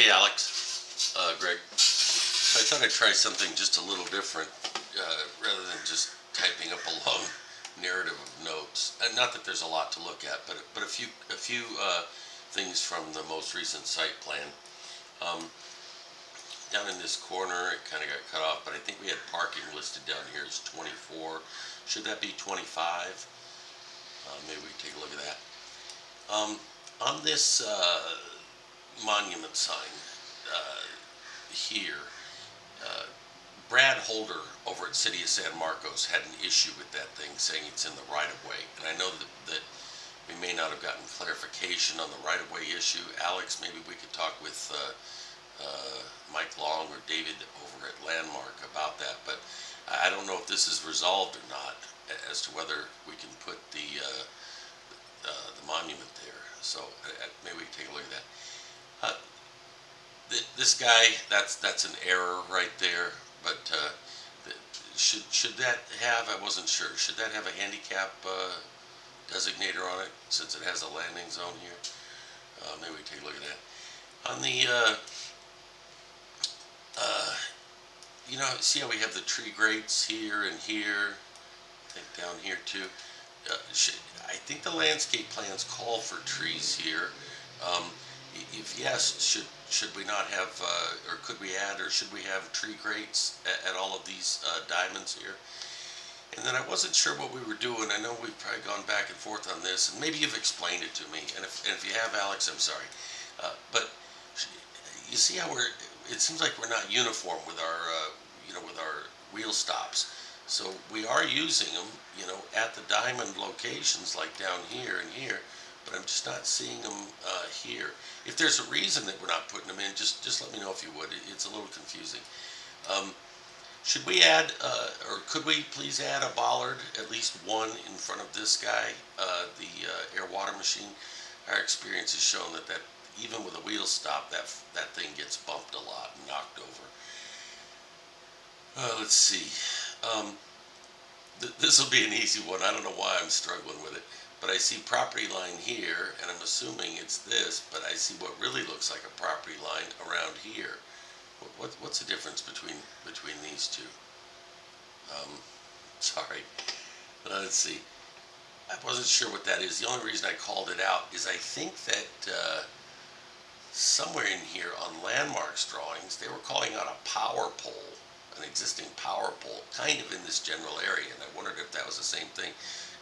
Hey Alex, Greg. So I thought I'd try something just a little different, rather than just typing up a long narrative of notes. And not that there's a lot to look at, but a few things from the most recent site plan. Um, Down in this corner, it kind of got cut off, but I think we had parking listed down here as 24. Should that be 25? Maybe we can take a look at that. On this monument sign uh, here. Uh, Brad Holder over at City of San Marcos had an issue with that thing, saying it's in the right of way. And I know that we may not have gotten clarification on the right of way issue. Alex, maybe we could talk with Mike Long or David over at Landmark about that. But I don't know if this is resolved or not as to whether we can put the monument there. So maybe we can take a look at that. Uh, this guy, that's an error right there. But should that have? I wasn't sure. Should that have a handicap designator on it since it has a landing zone here? Maybe we take a look at that. On the uh, see how we have the tree grates here and here. I think down here too. I think the landscape plans call for trees here. Um, if yes, should we not have, or could we add, or should we have tree grates at all of these diamonds here? And then I wasn't sure what we were doing. I know we've probably gone back and forth on this, and maybe you've explained it to me. And if you have, Alex, I'm sorry. But you see how it seems like we're not uniform with our wheel stops. So we are using them, at the diamond locations like down here and here, but I'm just not seeing them here. If there's a reason that we're not putting them in, just let me know if you would. It's a little confusing. Um, should we add, or could we please add a bollard, at least one in front of this guy, the air water machine? Our experience has shown that even with a wheel stop, that thing gets bumped a lot and knocked over. Let's see. Um, this will be an easy one. I don't know why I'm struggling with it, but I see property line here, and I'm assuming it's this, but I see what really looks like a property line around here. What's the difference between these two? Um, Sorry. Let's see. I wasn't sure what that is. The only reason I called it out is I think that somewhere in here on Landmark's drawings, they were calling out a power pole, an existing power pole, kind of in this general area, and I wondered if that was the same thing,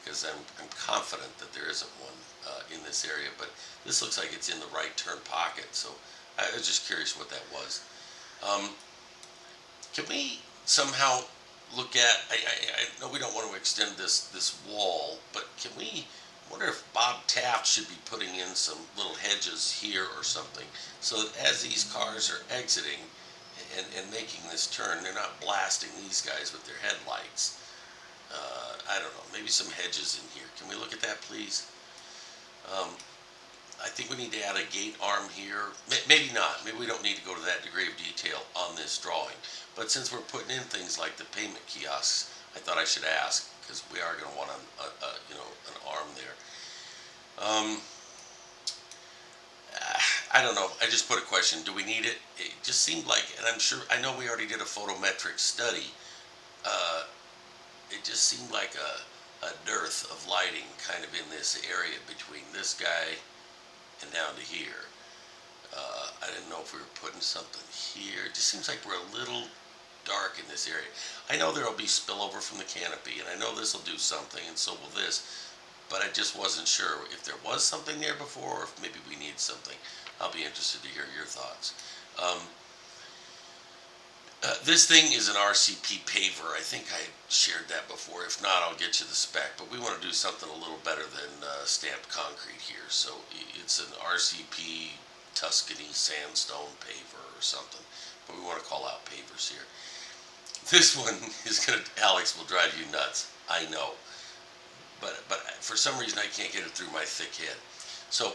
because I'm confident that there isn't one in this area, but this looks like it's in the right turn pocket, so I was just curious what that was. Um, can we somehow look at? I know we don't want to extend this wall, but can we? Wonder if Bob Taft should be putting in some little hedges here or something, so that as these cars are exiting and making this turn, they're not blasting these guys with their headlights. I don't know, maybe some hedges in here. Can we look at that, please? Um, I think we need to add a gate arm here. Maybe not. Maybe we don't need to go to that degree of detail on this drawing. But since we're putting in things like the payment kiosks, I thought I should ask, because we are going to want an arm there. Um, I don't know. I just put a question. Do we need it? It just seemed like, and I know we already did a photometric study. Uh, it just seemed like a dearth of lighting kind of in this area between this guy and down to here. I didn't know if we were putting something here. It just seems like we're a little dark in this area. I know there will be spillover from the canopy, and I know this will do something, and so will this. But I just wasn't sure if there was something there before, or if maybe we need something. I'll be interested to hear your thoughts. Um, this thing is an RCP paver. I think I shared that before. If not, I'll get you the spec. But we want to do something a little better than stamped concrete here. So it's an RCP Tuscany sandstone paver or something. But we want to call out pavers here. This one is going to, Alex, will drive you nuts. I know. But for some reason I can't get it through my thick head. So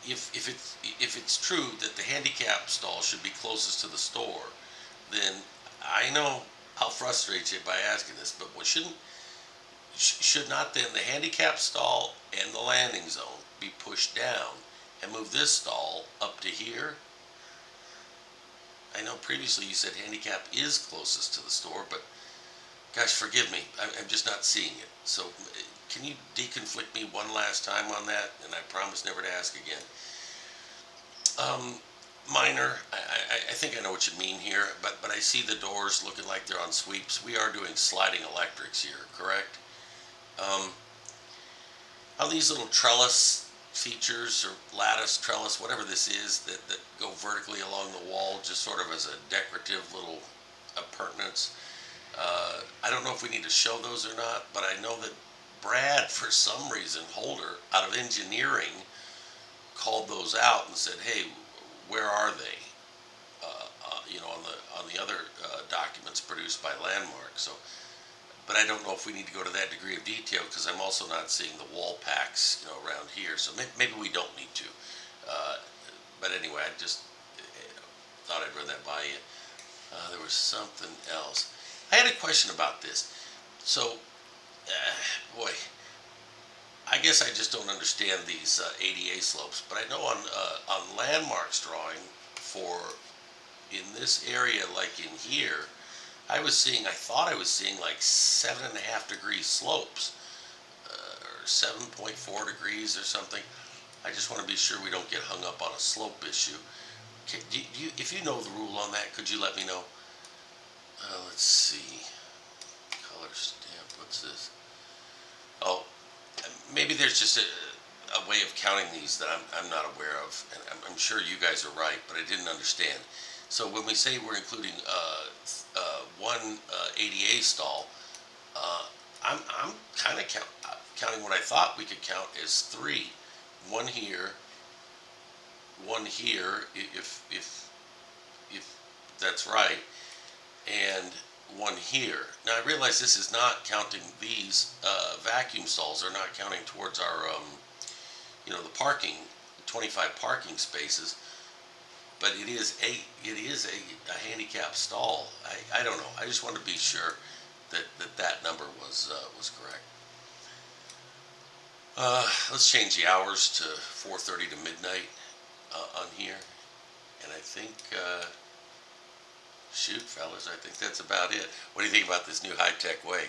if it's true that the handicap stall should be closest to the store, then I know I'll frustrate you by asking this, but should not then the handicap stall and the landing zone be pushed down and move this stall up to here? I know previously you said handicap is closest to the store, but gosh, forgive me, I'm just not seeing it. So can you deconflict me one last time on that? And I promise never to ask again. Um, Minor, I think I know what you mean here, but I see the doors looking like they're on sweeps. We are doing sliding electrics here, correct? Um, are these little trellis features or lattice trellis, whatever this is, that go vertically along the wall, just sort of as a decorative little appurtenance? I don't know if we need to show those or not, but I know that Brad, for some reason, Holder, out of engineering, called those out and said, "Hey, where are they?" On the other documents produced by Landmark. So, but I don't know if we need to go to that degree of detail because I'm also not seeing the wall packs, around here. So maybe we don't need to. Uh, but anyway, I just thought I'd run that by you. There was something else. I had a question about this. So, boy, I guess I just don't understand these ADA slopes. But I know on Landmark's drawing for in this area, like in here, I thought I was seeing like 7.5 degree slopes, or 7.4 degrees or something. I just want to be sure we don't get hung up on a slope issue. If you know the rule on that, could you let me know? Let's see. Color stamp, what's this? Oh, maybe there's just a way of counting these that I'm not aware of, and I'm sure you guys are right, but I didn't understand. So when we say we're including one ADA stall, I'm kind of counting what I thought we could count as three. One here, one here, if that's right, and one here. Now I realize this is not counting these vacuum stalls are not counting towards our the parking, 25 parking spaces, but it is a handicap stall. I don't know. I just want to be sure that number was correct. Let's change the hours to 4:30 to midnight on here, and I think shoot, fellas, I think that's about it. What do you think about this new high-tech way?